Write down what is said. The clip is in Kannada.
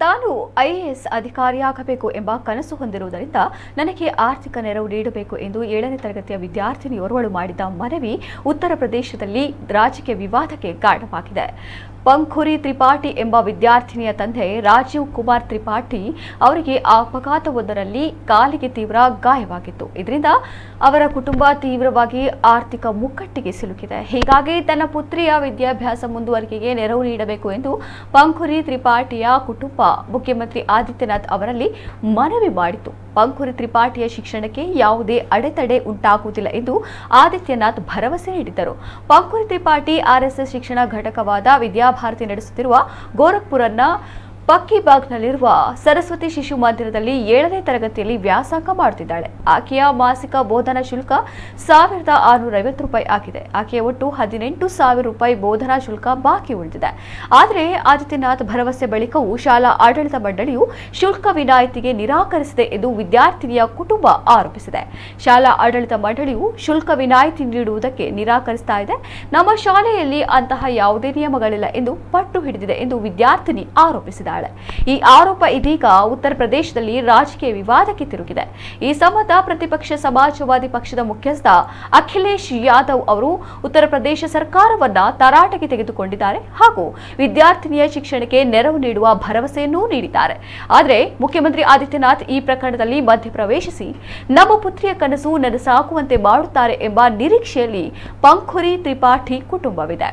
ತಾನು ಐಎಎಸ್ ಅಧಿಕಾರಿಯಾಗಬೇಕು ಎಂಬ ಕನಸು ಹೊಂದಿರುವುದರಿಂದ ನನಗೆ ಆರ್ಥಿಕ ನೆರವು ನೀಡಬೇಕು ಎಂದು 7ನೇ ತರಗತಿಯ ವಿದ್ಯಾರ್ಥಿನಿಯೋರ್ವಳು ಮಾಡಿದ ಮನವಿ ಉತ್ತರ ಪ್ರದೇಶದಲ್ಲಿ ರಾಜಕೀಯ ವಿವಾದಕ್ಕೆ ಕಾರಣವಾಗಿದೆ. ಪಂಖುರಿ ತ್ರಿಪಾಠಿ ಎಂಬ ವಿದ್ಯಾರ್ಥಿನಿಯ ತಂದೆ ರಾಜೀವ್ ಕುಮಾರ್ ತ್ರಿಪಾಠಿ ಅವರಿಗೆ ಅಪಘಾತವೊಂದರಲ್ಲಿ ಕಾಲಿಗೆ ತೀವ್ರ ಗಾಯವಾಗಿತ್ತು. ಇದರಿಂದ ಅವರ ಕುಟುಂಬ ತೀವ್ರವಾಗಿ ಆರ್ಥಿಕ ಮುಕ್ಕಟ್ಟಿಗೆ ಸಿಲುಕಿದೆ. ಹೀಗಾಗಿ ತನ್ನ ಪುತ್ರಿಯ ವಿದ್ಯಾಭ್ಯಾಸ ಮುಂದುವರಿಕೆಗೆ ನೆರವು ನೀಡಬೇಕು ಎಂದು ಪಂಖುರಿ ತ್ರಿಪಾಠಿಯ ಕುಟುಂಬ ಮುಖ್ಯಮಂತ್ರಿ ಆದಿತ್ಯನಾಥ್ ಅವರಲ್ಲಿ ಮನವಿ ಮಾಡಿತು. ಪಂಖುರಿ ತ್ರಿಪಾಠಿಯ ಶಿಕ್ಷಣಕ್ಕೆ ಯಾವುದೇ ಅಡೆತಡೆ ಉಂಟಾಗುವುದಿಲ್ಲ ಎಂದು ಆದಿತ್ಯನಾಥ್ ಭರವಸೆ ನೀಡಿದ್ದರು. ಪಂಖುರಿ ತ್ರಿಪಾಠಿ ಆರ್ಎಸ್ಎಸ್ ಶಿಕ್ಷಣ ಘಟಕವಾದ ವಿದ್ಯಾಭಾರತಿ ನಡೆಸುತ್ತಿರುವ ಗೋರಖ್ಪುರನ ಪಕ್ಕಿಬಾಗ್ನಲ್ಲಿರುವ ಸರಸ್ವತಿ ಶಿಶು ಮಂದಿರದಲ್ಲಿ 7ನೇ ತರಗತಿಯಲ್ಲಿ ವ್ಯಾಸಂಗ ಮಾಡುತ್ತಿದ್ದಾಳೆ. ಆಕೆಯ ಮಾಸಿಕ ಬೋಧನಾ ಶುಲ್ಕ ₹1,650 ಆಗಿದೆ. ಆಕೆಯ ಒಟ್ಟು ₹18,000 ಬೋಧನಾ ಶುಲ್ಕ ಬಾಕಿ ಉಳಿದಿದೆ. ಆದರೆ ಆದಿತ್ಯನಾಥ್ ಭರವಸೆ ಬಳಿಕವೂ ಶಾಲಾ ಆಡಳಿತ ಮಂಡಳಿಯು ಶುಲ್ಕ ವಿನಾಯಿತಿಗೆ ನಿರಾಕರಿಸಿದೆ ಎಂದು ವಿದ್ಯಾರ್ಥಿನಿಯ ಕುಟುಂಬ ಆರೋಪಿಸಿದೆ. ಶಾಲಾ ಆಡಳಿತ ಮಂಡಳಿಯು ಶುಲ್ಕ ವಿನಾಯಿತಿ ನೀಡುವುದಕ್ಕೆ ನಿರಾಕರಿಸ್ತಾ ಇದೆ. ನಮ್ಮ ಶಾಲೆಯಲ್ಲಿ ಅಂತಹ ಯಾವುದೇ ನಿಯಮಗಳಿಲ್ಲ ಎಂದು ಪಟ್ಟು ಹಿಡಿದಿದೆ ಎಂದು ವಿದ್ಯಾರ್ಥಿನಿ ಆರೋಪಿಸಿದ್ದಾರೆ. ಈ ಆರೋಪ ಇದೀಗ ಉತ್ತರ ಪ್ರದೇಶದಲ್ಲಿ ರಾಜಕೀಯ ವಿವಾದಕ್ಕೆ ತಿರುಗಿದೆ. ಈ ಸಂಬಂಧ ಪ್ರತಿಪಕ್ಷ ಸಮಾಜವಾದಿ ಪಕ್ಷದ ಮುಖ್ಯಸ್ಥ ಅಖಿಲೇಶ್ ಯಾದವ್ ಅವರು ಉತ್ತರ ಪ್ರದೇಶ ಸರ್ಕಾರವನ್ನ ತರಾಟೆಗೆ ತೆಗೆದುಕೊಂಡಿದ್ದಾರೆ ಹಾಗೂ ವಿದ್ಯಾರ್ಥಿನಿಯ ಶಿಕ್ಷಣಕ್ಕೆ ನೆರವು ನೀಡುವ ಭರವಸೆಯನ್ನೂ ನೀಡಿದ್ದಾರೆ. ಆದರೆ ಮುಖ್ಯಮಂತ್ರಿ ಆದಿತ್ಯನಾಥ್ ಈ ಪ್ರಕರಣದಲ್ಲಿ ಮಧ್ಯಪ್ರವೇಶಿಸಿ ನಮ್ಮ ಪುತ್ರಿಯ ಕನಸು ನನಸಾಗುವಂತೆ ಮಾಡುತ್ತಾರೆ ಎಂಬ ನಿರೀಕ್ಷೆಯಲ್ಲಿ ಪಂಖುರಿ ತ್ರಿಪಾಠಿ ಕುಟುಂಬವಿದೆ.